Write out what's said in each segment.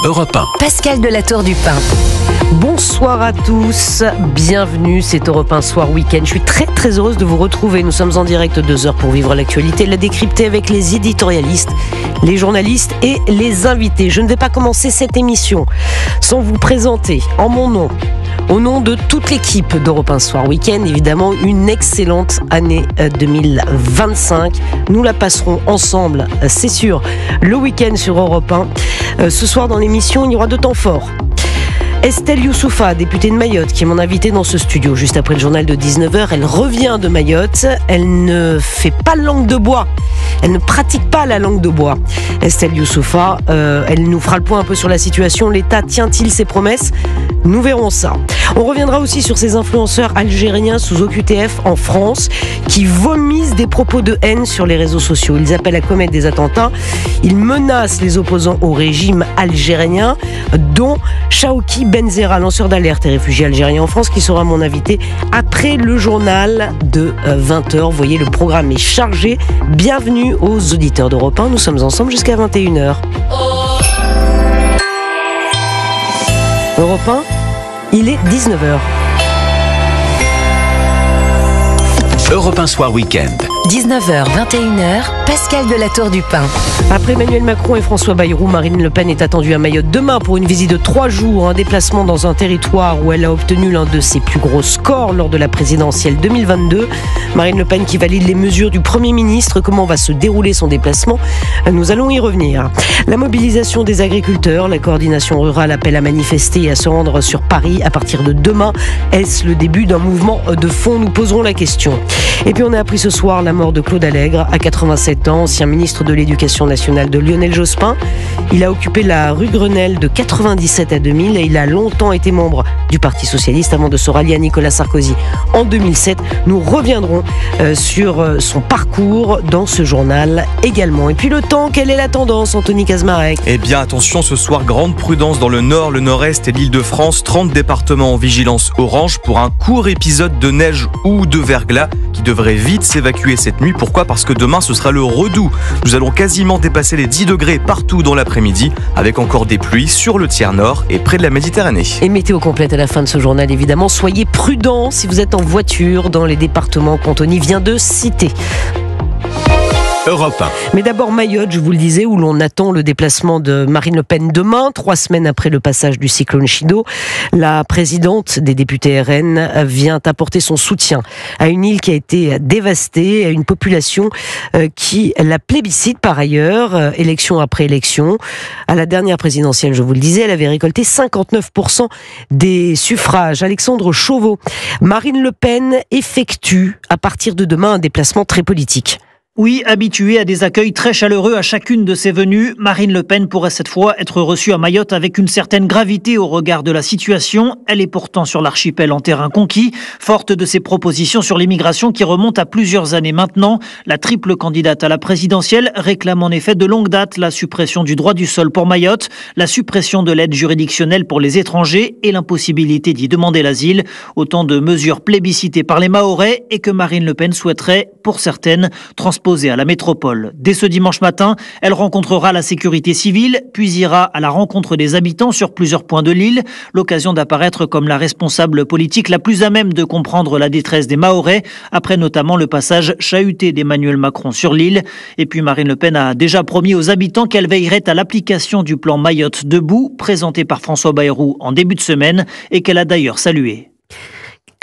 Europe 1. Pascal Delator du Pin. Bonsoir à tous, bienvenue, c'est Europe 1 Soir Week-end. Je suis très heureuse de vous retrouver. Nous sommes en direct 2 heures pour vivre l'actualité, la décrypter avec les éditorialistes, les journalistes et les invités. Je ne vais pas commencer cette émission sans vous présenter en mon nom, au nom de toute l'équipe d'Europe 1 Soir Week-end, évidemment une excellente année 2025. Nous la passerons ensemble, c'est sûr, le week-end sur Europe 1. Ce soir dans l'émission, il y aura 2 temps forts. Estelle Youssoufa, députée de Mayotte, qui est mon invitée dans ce studio juste après le journal de 19h. Elle revient de Mayotte. Elle ne fait pas langue de bois. Elle ne pratique pas la langue de bois. Estelle Youssoufa, elle nous fera le point un peu sur la situation. L'État tient-il ses promesses ? Nous verrons ça. On reviendra aussi sur ces influenceurs algériens sous OQTF en France qui vomissent des propos de haine sur les réseaux sociaux. Ils appellent à commettre des attentats. Ils menacent les opposants au régime algérien, dont Chaouki Benzera, lanceur d'alerte et réfugié algérien en France, qui sera mon invité après le journal de 20h. Vous voyez, le programme est chargé. Bienvenue aux auditeurs d'Europe 1. Nous sommes ensemble jusqu'à 21h. Europe 1, il est 19h. Europe 1 Soir Week-end. 19h, 21h, Pascal Delator du Pin. Après Emmanuel Macron et François Bayrou, Marine Le Pen est attendue à Mayotte demain pour une visite de 3 jours, un déplacement dans un territoire où elle a obtenu l'un de ses plus gros scores lors de la présidentielle 2022. Marine Le Pen qui valide les mesures du Premier ministre. Comment va se dérouler son déplacement ? Nous allons y revenir. La mobilisation des agriculteurs, la coordination rurale appelle à manifester et à se rendre sur Paris à partir de demain. Est-ce le début d'un mouvement de fond ? Nous poserons la question. Et puis on a appris ce soir la mort de Claude Allègre, à 87 ans, ancien ministre de l'Éducation nationale de Lionel Jospin. Il a occupé la rue Grenelle de 97 à 2000 et il a longtemps été membre du Parti Socialiste avant de se rallier à Nicolas Sarkozy en 2007. Nous reviendrons sur son parcours dans ce journal également. Et puis le temps, quelle est la tendance, Anthony Kazmarek ? Eh bien attention, ce soir, grande prudence dans le nord, le nord-est et l'Île-de-France. 30 départements en vigilance orange pour un court épisode de neige ou de verglas qui devrait vite s'évacuer cette nuit. Pourquoi ? Parce que demain, ce sera le redout. Nous allons quasiment dépasser les 10 degrés partout dans l'après-midi, avec encore des pluies sur le tiers nord et près de la Méditerranée. Et météo complète à la fin de ce journal, évidemment. Soyez prudents si vous êtes en voiture dans les départements qu'Anthony vient de citer. Europe 1. Mais d'abord Mayotte, je vous le disais, où l'on attend le déplacement de Marine Le Pen demain, 3 semaines après le passage du cyclone Chido. La présidente des députés RN vient apporter son soutien à une île qui a été dévastée, à une population qui la plébiscite par ailleurs, élection après élection. À la dernière présidentielle, je vous le disais, elle avait récolté 59% des suffrages. Alexandre Chauveau, Marine Le Pen effectue à partir de demain un déplacement très politique. Oui, habituée à des accueils très chaleureux à chacune de ses venues, Marine Le Pen pourrait cette fois être reçue à Mayotte avec une certaine gravité au regard de la situation. Elle est pourtant sur l'archipel en terrain conquis, forte de ses propositions sur l'immigration qui remontent à plusieurs années maintenant. La triple candidate à la présidentielle réclame en effet de longue date la suppression du droit du sol pour Mayotte, la suppression de l'aide juridictionnelle pour les étrangers et l'impossibilité d'y demander l'asile. Autant de mesures plébiscitées par les Mahorais et que Marine Le Pen souhaiterait, pour certaines, transposer à la métropole. Dès ce dimanche matin, elle rencontrera la sécurité civile, puis ira à la rencontre des habitants sur plusieurs points de l'île, l'occasion d'apparaître comme la responsable politique la plus à même de comprendre la détresse des Mahorais, après notamment le passage chahuté d'Emmanuel Macron sur l'île. Et puis Marine Le Pen a déjà promis aux habitants qu'elle veillerait à l'application du plan Mayotte debout, présenté par François Bayrou en début de semaine, et qu'elle a d'ailleurs salué.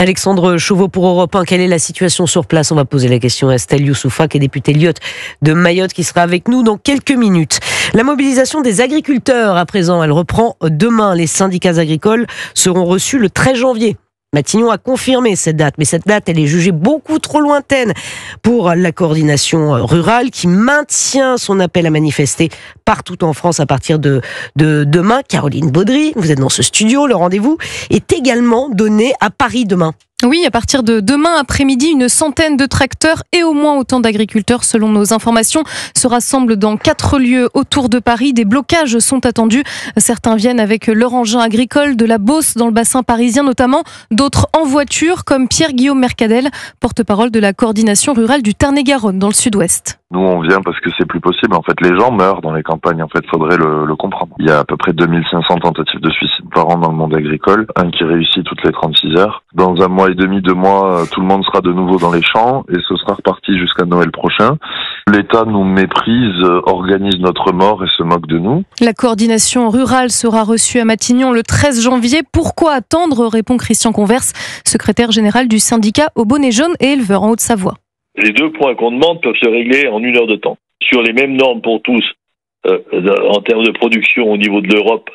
Alexandre Chauveau pour Europe 1, quelle est la situation sur place ? On va poser la question à Estelle Youssoufa, qui est députée Lyotte de Mayotte, qui sera avec nous dans quelques minutes. La mobilisation des agriculteurs, à présent, elle reprend demain. Les syndicats agricoles seront reçus le 13 janvier. Matignon a confirmé cette date, mais cette date, elle est jugée beaucoup trop lointaine pour la coordination rurale qui maintient son appel à manifester partout en France à partir de demain. Caroline Baudry, vous êtes dans ce studio, le rendez-vous est également donné à Paris demain. Oui, à partir de demain après-midi, une centaine de tracteurs et au moins autant d'agriculteurs, selon nos informations, se rassemblent dans 4 lieux autour de Paris. Des blocages sont attendus. Certains viennent avec leur engin agricole, de la Beauce dans le bassin parisien notamment, d'autres en voiture, comme Pierre-Guillaume Mercadel, porte-parole de la coordination rurale du Tarn-et-Garonne dans le sud-ouest. Nous, on vient parce que c'est plus possible. En fait, les gens meurent dans les campagnes. En fait, faudrait le comprendre. Il y a à peu près 2500 tentatives de suicide par an dans le monde agricole. Un qui réussit toutes les 36 heures. Dans 1 mois et demi, 2 mois, tout le monde sera de nouveau dans les champs et ce sera reparti jusqu'à Noël prochain. L'État nous méprise, organise notre mort et se moque de nous. La coordination rurale sera reçue à Matignon le 13 janvier. Pourquoi attendre, répond Christian Converse, secrétaire général du syndicat aux bonnets jaunes et éleveurs en Haute-Savoie. Les 2 points qu'on demande peuvent se régler en 1 heure de temps. Sur les mêmes normes pour tous, en termes de production au niveau de l'Europe,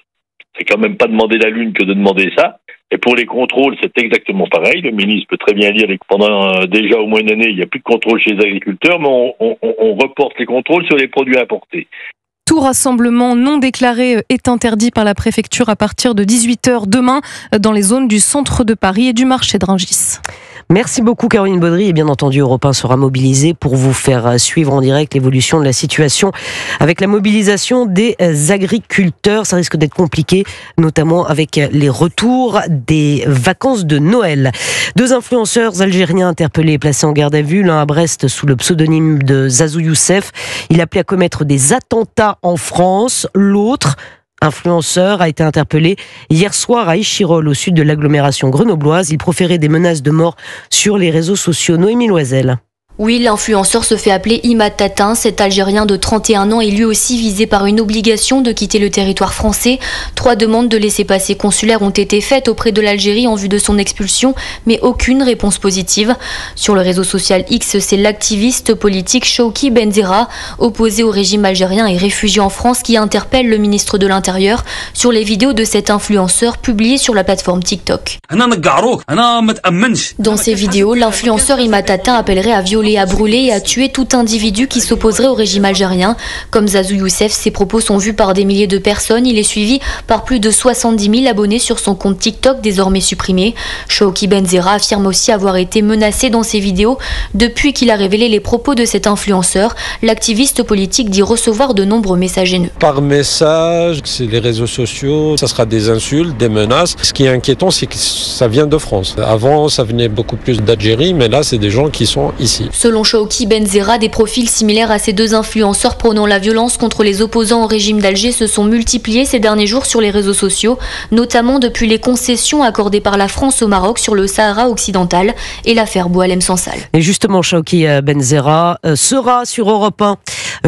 c'est quand même pas demander la Lune que de demander ça. Et pour les contrôles, c'est exactement pareil. Le ministre peut très bien dire que pendant déjà au moins une année, il n'y a plus de contrôle chez les agriculteurs, mais on reporte les contrôles sur les produits importés. Tout rassemblement non déclaré est interdit par la préfecture à partir de 18h demain dans les zones du centre de Paris et du marché de Rungis. Merci beaucoup Caroline Baudry et bien entendu Europe 1 sera mobilisé pour vous faire suivre en direct l'évolution de la situation avec la mobilisation des agriculteurs. Ça risque d'être compliqué, notamment avec les retours des vacances de Noël. 2 influenceurs algériens interpellés et placés en garde à vue, l'un à Brest sous le pseudonyme de Zazou Youssef. Il appelait à commettre des attentats en France. L'autre influenceur a été interpellé hier soir à Échirolles, au sud de l'agglomération grenobloise. Il proférait des menaces de mort sur les réseaux sociaux. Noémie Loisel. Oui, l'influenceur se fait appeler Imad Tatin. Cet Algérien de 31 ans est lui aussi visé par une obligation de quitter le territoire français. 3 demandes de laissez-passer consulaires ont été faites auprès de l'Algérie en vue de son expulsion, mais aucune réponse positive. Sur le réseau social X, c'est l'activiste politique Chouki Benzera, opposé au régime algérien et réfugié en France, qui interpelle le ministre de l'Intérieur sur les vidéos de cet influenceur publiées sur la plateforme TikTok. Dans ces vidéos, l'influenceur Imad Tatin appellerait à violer, à brûler et à tuer tout individu qui s'opposerait au régime algérien. Comme Zazou Youssef, ses propos sont vus par des milliers de personnes. Il est suivi par plus de 70 000 abonnés sur son compte TikTok, désormais supprimé. Chouki Benzera affirme aussi avoir été menacé dans ses vidéos depuis qu'il a révélé les propos de cet influenceur. L'activiste politique dit recevoir de nombreux messages haineux. Par message, c'est les réseaux sociaux, ça sera des insultes, des menaces. Ce qui est inquiétant, c'est que ça vient de France. Avant, ça venait beaucoup plus d'Algérie, mais là, c'est des gens qui sont ici. Selon Chouki Benzera, des profils similaires à ces 2 influenceurs prônant la violence contre les opposants au régime d'Alger se sont multipliés ces derniers jours sur les réseaux sociaux, notamment depuis les concessions accordées par la France au Maroc sur le Sahara occidental et l'affaire Boualem Sansal. Et justement, Chouki Benzera sera sur Europe 1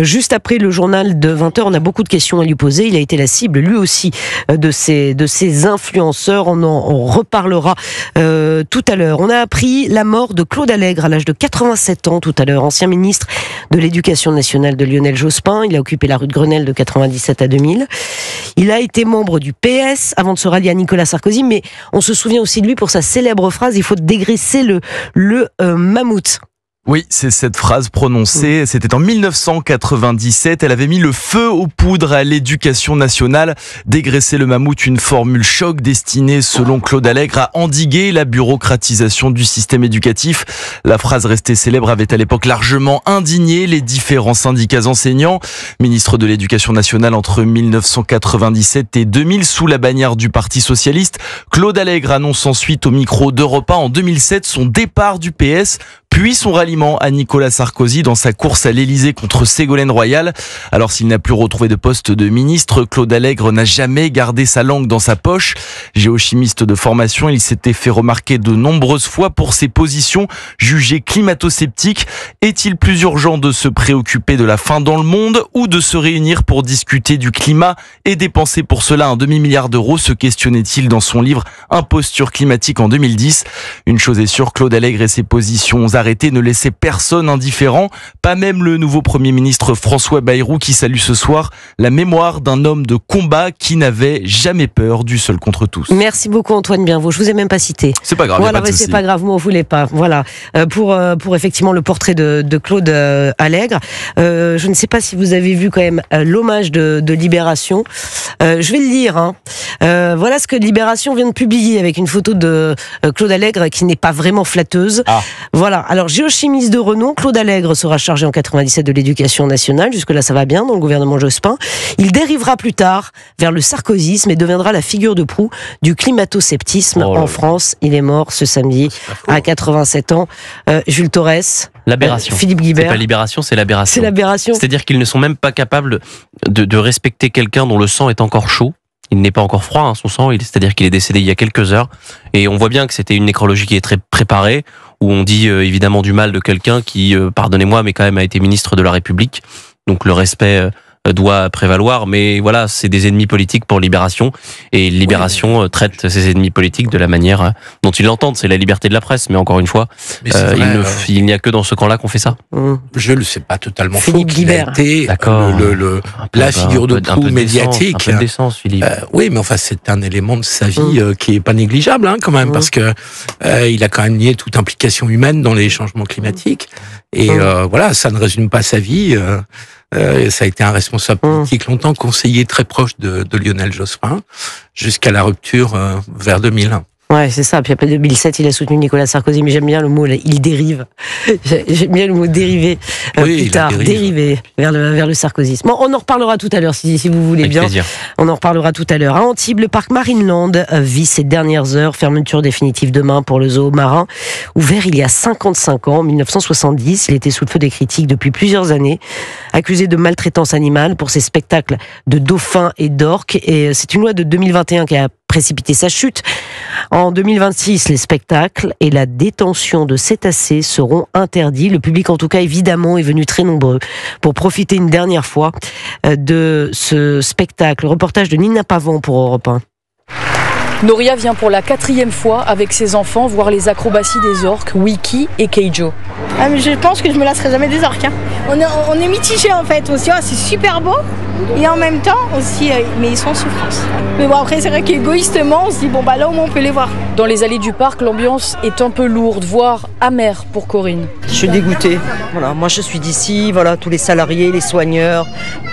juste après le journal de 20h. On a beaucoup de questions à lui poser. Il a été la cible, lui aussi, de ces influenceurs. On en reparlera tout à l'heure. On a appris la mort de Claude Allègre à l'âge de 87 ans tout à l'heure, ancien ministre de l'Éducation nationale de Lionel Jospin. Il a occupé la rue de Grenelle de 97 à 2000. Il a été membre du PS avant de se rallier à Nicolas Sarkozy, mais on se souvient aussi de lui pour sa célèbre phrase « Il faut dégraisser le mammouth ». Oui, c'est cette phrase prononcée, c'était en 1997, elle avait mis le feu aux poudres à l'éducation nationale. Dégraisser le mammouth, une formule choc destinée, selon Claude Allègre, à endiguer la bureaucratisation du système éducatif. La phrase restée célèbre avait à l'époque largement indigné les différents syndicats enseignants. Ministre de l'Éducation nationale entre 1997 et 2000, sous la bannière du Parti socialiste, Claude Allègre annonce ensuite au micro d'Europe 1 en 2007 son départ du PS, puis son ralliement à Nicolas Sarkozy dans sa course à l'Élysée contre Ségolène Royal. Alors s'il n'a plus retrouvé de poste de ministre, Claude Allègre n'a jamais gardé sa langue dans sa poche. Géochimiste de formation, il s'était fait remarquer de nombreuses fois pour ses positions jugées climato-sceptiques. Est-il plus urgent de se préoccuper de la faim dans le monde ou de se réunir pour discuter du climat et dépenser pour cela un demi-milliard d'euros, se questionnait-il dans son livre Imposture climatique en 2010. Une chose est sûre, Claude Allègre et ses positions arrêtés ne laissaient personne indifférent, pas même le nouveau Premier ministre François Bayrou qui salue ce soir la mémoire d'un homme de combat qui n'avait jamais peur du seul contre tous. Merci beaucoup Antoine Bienvaux, je vous ai même pas cité. C'est pas grave, voilà, c'est pas grave, vous m'en voulez pas. Voilà, pour effectivement le portrait de Claude Allègre. Je ne sais pas si vous avez vu quand même l'hommage de Libération. Je vais le lire. Hein. Voilà ce que Libération vient de publier avec une photo de Claude Allègre qui n'est pas vraiment flatteuse. Ah. Voilà. Alors, géochimiste de renom, Claude Allègre sera chargé en 97 de l'éducation nationale. Jusque-là, ça va bien dans le gouvernement Jospin. Il dérivera plus tard vers le sarkozysme et deviendra la figure de proue du climato-sceptisme en France. Il est mort ce samedi à 87 ans. Jules Torres. L'aberration. Philippe Guibert. C'est pas libération, c'est l'aberration. C'est l'aberration. C'est-à-dire qu'ils ne sont même pas capables de respecter quelqu'un dont le sang est encore chaud. Il n'est pas encore froid, hein, son sang, c'est-à-dire qu'il est décédé il y a quelques heures. Et on voit bien que c'était une nécrologie qui est très préparée, où on dit évidemment du mal de quelqu'un qui, pardonnez-moi, mais quand même a été ministre de la République. Donc le respect doit prévaloir, mais voilà, c'est des ennemis politiques pour Libération, et Libération traite ses ennemis politiques de la manière dont ils l'entendent. C'est la liberté de la presse, mais encore une fois, il n'y a que dans ce camp-là qu'on fait ça. Je ne sais pas totalement Philippe faux qu'il a été la figure de proue médiatique. Un peu de décence, Philippe. Oui, mais enfin, c'est un élément de sa vie qui est pas négligeable, hein, quand même, parce que il a quand même nié toute implication humaine dans les changements climatiques. Et voilà, ça ne résume pas sa vie. Ça a été un responsable politique longtemps, conseiller très proche de Lionel Jospin, jusqu'à la rupture vers 2001. Ouais, c'est ça. Puis après 2007, il a soutenu Nicolas Sarkozy, mais j'aime bien le mot, il dérive. J'aime bien le mot dériver. Plus tard, dériver vers le sarkozysme. Bon, on en reparlera tout à l'heure, si vous voulez bien. Plaisir. On en reparlera tout à l'heure. À Antibes, le parc Marineland vit ses dernières heures. Fermeture définitive demain pour le zoo marin. Ouvert il y a 55 ans, en 1970. Il était sous le feu des critiques depuis plusieurs années. Accusé de maltraitance animale pour ses spectacles de dauphins et d'orques. Et c'est une loi de 2021 qui a précipité sa chute. En 2026, les spectacles et la détention de cétacés seront interdits. Le public, en tout cas, évidemment, est venu très nombreux pour profiter une dernière fois de ce spectacle. Reportage de Nina Pavon pour Europe 1. Noria vient pour la 4e fois avec ses enfants voir les acrobaties des orques, Wiki et Keijo. Ah, mais je pense que je me lasserai jamais des orques. Hein. On est mitigés en fait. On se dit, oh, c'est super beau. Et en même temps aussi, mais ils sont en souffrance. Mais bon, après, c'est vrai qu'égoïstement, on se dit, bon, bah là, au moins, on peut les voir. Dans les allées du parc, l'ambiance est un peu lourde, voire amère pour Corinne. Je suis dégoûtée. Voilà, moi, je suis d'ici. Voilà, tous les salariés, les soigneurs,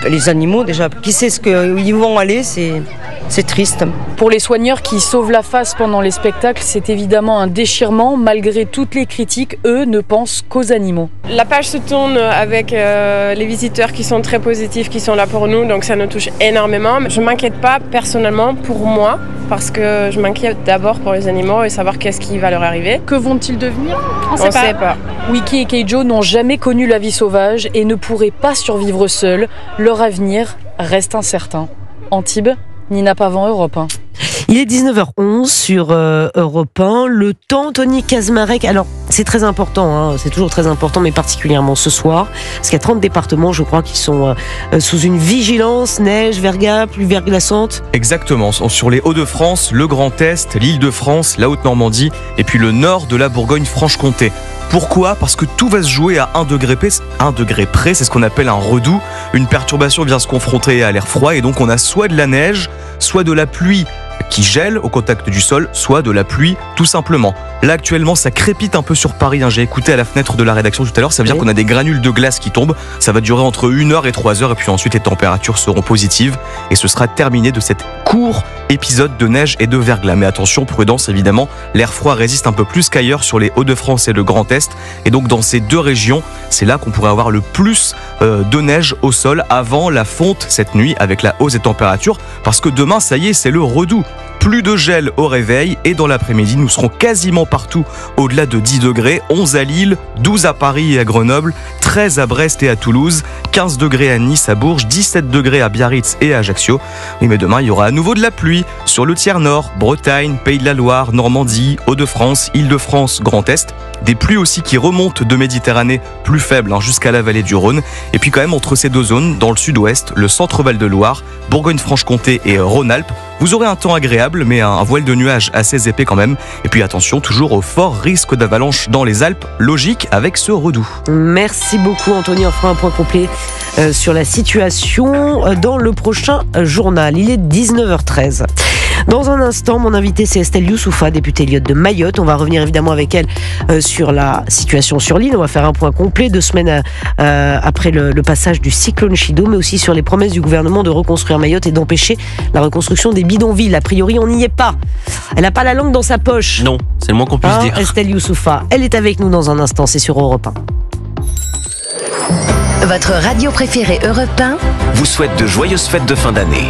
les animaux déjà. Qui sait où ils vont aller, c'est triste. Pour les soigneurs qui sauvent la face pendant les spectacles, c'est évidemment un déchirement. Malgré toutes les critiques, eux ne pensent qu'aux animaux. La page se tourne avec les visiteurs qui sont très positifs, qui sont là pour nous, donc ça nous touche énormément. Je ne m'inquiète pas personnellement pour moi, parce que je m'inquiète d'abord pour les animaux et savoir qu'est-ce qui va leur arriver. Que vont-ils devenir ? On ne sait pas. Wiki et Keijo n'ont jamais connu la vie sauvage et ne pourraient pas survivre seuls. Leur avenir reste incertain. Antibes, Nina Pavon, Europe 1. Il est 19h11 sur Europe 1. Le temps, Tony Kazmarek. Alors, c'est très important, hein, c'est toujours très important, mais particulièrement ce soir. Parce qu'il y a 30 départements, je crois, qui sont sous une vigilance, neige, verglas, pluie verglaçante. Exactement. Sur les Hauts-de-France, le Grand Est, l'Île-de-France, la Haute-Normandie, et puis le nord de la Bourgogne-Franche-Comté. Pourquoi ? Parce que tout va se jouer à 1 degré près, c'est ce qu'on appelle un redout. Une perturbation vient se confronter à l'air froid et donc on a soit de la neige, soit de la pluie qui gèle au contact du sol, soit de la pluie tout simplement. Là actuellement ça crépite un peu sur Paris, j'ai écouté à la fenêtre de la rédaction tout à l'heure, ça veut dire qu'on a des granules de glace qui tombent, ça va durer entre 1h et 3h et puis ensuite les températures seront positives et ce sera terminé de cette court épisode de neige et de verglas. Mais attention, prudence évidemment, l'air froid résiste un peu plus qu'ailleurs sur les Hauts-de-France et le Grand Est et donc dans ces deux régions, c'est là qu'on pourrait avoir le plus de neige au sol avant la fonte cette nuit avec la hausse des températures parce que demain ça y est, c'est le redout. Plus de gel au réveil et dans l'après-midi, nous serons quasiment partout au-delà de 10 degrés, 11 à Lille, 12 à Paris et à Grenoble, 13 à Brest et à Toulouse, 15 degrés à Nice, à Bourges, 17 degrés à Biarritz et à Ajaccio. Oui, mais demain, il y aura à nouveau de la pluie sur le tiers nord, Bretagne, Pays de la Loire, Normandie, Hauts-de-France, Île-de-France, Grand Est. Des pluies aussi qui remontent de Méditerranée plus faibles jusqu'à la vallée du Rhône. Et puis quand même entre ces deux zones, dans le sud-ouest, le centre-val de Loire, Bourgogne-Franche-Comté et Rhône-Alpes, Vous aurez un temps agréable, mais un voile de nuages assez épais quand même. Et puis attention, toujours au fort risque d'avalanche dans les Alpes, logique avec ce redout. Merci beaucoup Anthony, on fera un point complet sur la situation dans le prochain journal. Il est 19h13. Dans un instant, mon invité c'est Estelle Youssoufa, députée Lyotte de Mayotte. On va revenir évidemment avec elle sur la situation sur l'île. On va faire un point complet 2 semaines après le passage du cyclone Chido, mais aussi sur les promesses du gouvernement de reconstruire Mayotte et d'empêcher la reconstruction des bidonvilles. A priori, on n'y est pas. Elle n'a pas la langue dans sa poche. Non, c'est le moins qu'on puisse dire. Estelle Youssoufa, elle est avec nous dans un instant, c'est sur Europe 1. Votre radio préférée Europe 1 vous souhaite de joyeuses fêtes de fin d'année.